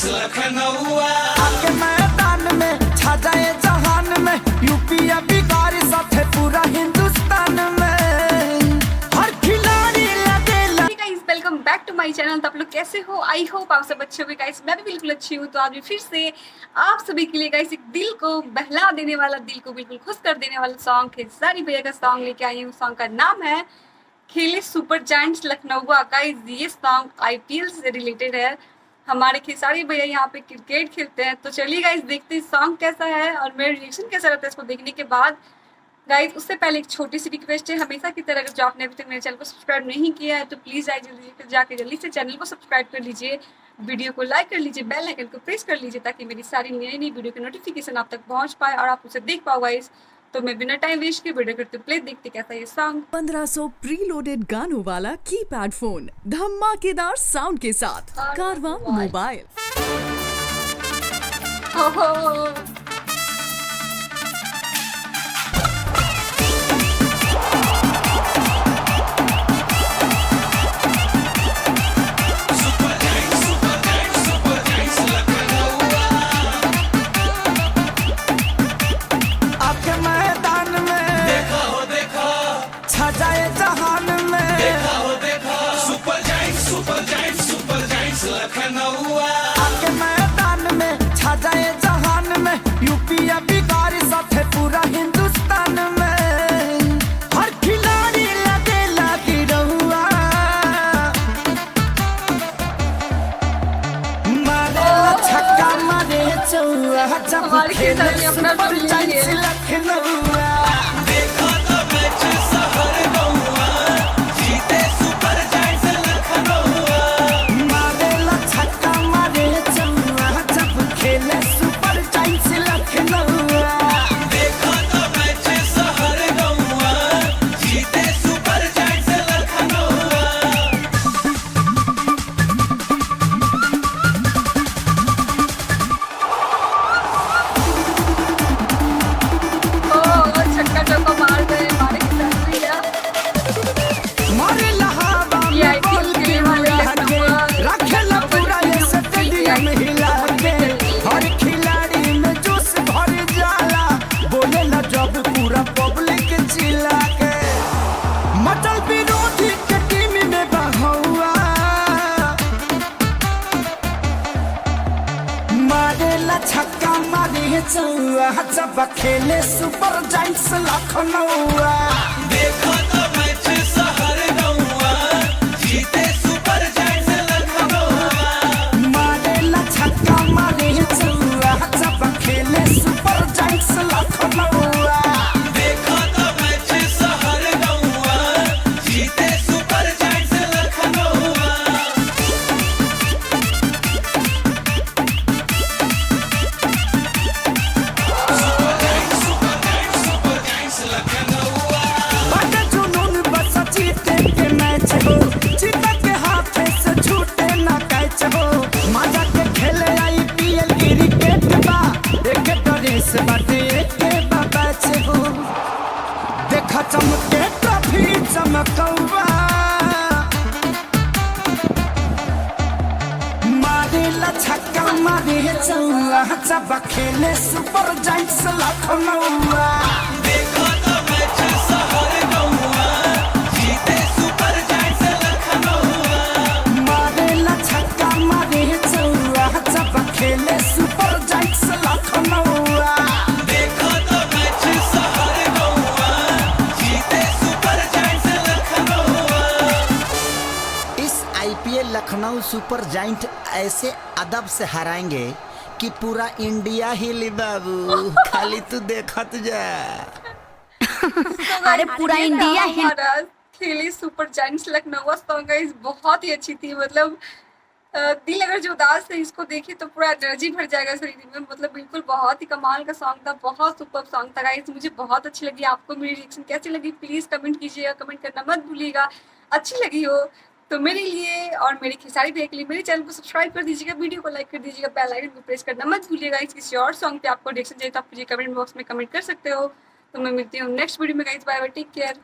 आके मैदान में छा जाए जहान में, यूपी या बिहार साथे पूरा हिंदुस्तान में हर खिलाड़ी लगेला। Welcome back to my channel. तो आप लोग कैसे हो? आई होप आप सब अच्छे हो गाइस। मैं भी बिल्कुल अच्छी हूँ। तो आज भी फिर से आप सभी के लिए गाइस एक दिल को बहला देने वाला, दिल को बिल्कुल खुश कर देने वाला सॉन्ग खेसारी भैया का सॉन्ग लेके आई हूँ। सॉन्ग का नाम है खेले सुपर जायंट्स लखनऊ। गाइस ये सॉन्ग आईपीएल से रिलेटेड है। हमारे खेसारी भैया यहाँ पे क्रिकेट खेलते हैं। तो चलिए गाइस देखते हैं सॉन्ग कैसा है और मेरा रिएक्शन कैसा रहता है इसको देखने के बाद। गाइस उससे पहले एक छोटी सी रिक्वेस्ट है, हमेशा की तरह अगर जो आपने अभी तक मेरे चैनल को सब्सक्राइब नहीं किया है तो प्लीज़ जाके जल्दी से चैनल को सब्सक्राइब कर लीजिए, वीडियो को लाइक कर लीजिए, बेल आइकन को प्रेस कर लीजिए ताकि मेरी सारी नई नई वीडियो की नोटिफिकेशन आप तक पहुंच पाए और आप उसे देख पाओ गाइस। तो मैं बिना टाइम वेस्ट के वीडियो करते प्ले देखते कैसा ये सॉन्ग। 1500 प्रीलोडेड गानों वाला कीपैड फोन धमाकेदार साउंड के साथ कारवा मोबाइल। आके मैदान में छा जाए जहान में, यूपी या बिहार साथे पूरा हिंदुस्तान में हर खिलाड़ी लगेला गिरहुआ। मारे छक्का मारे चौआ जब खेले सुपर जायंट्स लखनऊ। छक्का मारे चौआ जब खेले सुपर जायंट्स लखनऊ। देखो तो मैच शहर गौआ, जीते सुपर जायंट्स लखनऊ। मारेला छक्का मारे चौआ जब खेले सुपर जायंट्स लखनऊ। देखो तो मैच शहर गौआ, जीते सुपर जायंट्स लखनऊ। देखा चमके ट्रॉफी चमकौआ, मारेला छक्का मारे चौआ जब खेले सुपर जायंट्स लखनऊ। देखो तो मैच शहर गौआ, जीते सुपर जायंट्स लखनऊ। मारेला छक्का मारे चौआ जब खेले super giants Lucknow. IPL Lucknow super giant ऐसे अदब से हराएंगे कि पूरा इंडिया हिली बाबू, खाली तू देखत जा। अरे पूरा इंडिया हमारा खेले super giants Lucknow song guys बहुत ही अच्छी थी। मतलब दिल अगर जो उदास है इसको देखे तो पूरा एनर्जी भर जाएगा शरीर में। मतलब बिल्कुल बहुत ही कमाल का सॉन्ग था, बहुत सुपर सॉन्ग था गाइस। मुझे बहुत अच्छी लगी। आपको मेरी रिएक्शन कैसी लगी प्लीज कमेंट कीजिएगा, कमेंट करना मत भूलिएगा। अच्छी लगी हो तो मेरे लिए और मेरे खेसारी भैया के लिए मेरे चैनल को सब्सक्राइब कर दीजिएगा, वीडियो को लाइक कर दीजिएगा, बेल आइकन को प्रेस करना मत भूलिएगा। किसी और सॉन्ग पे आपको रिएक्शन चाहिए तो आप मुझे कमेंट बॉक्स में कमेंट कर सकते हो। तो मैं मिलती हूँ नेक्स्ट वीडियो में guys. Bye bye, take care.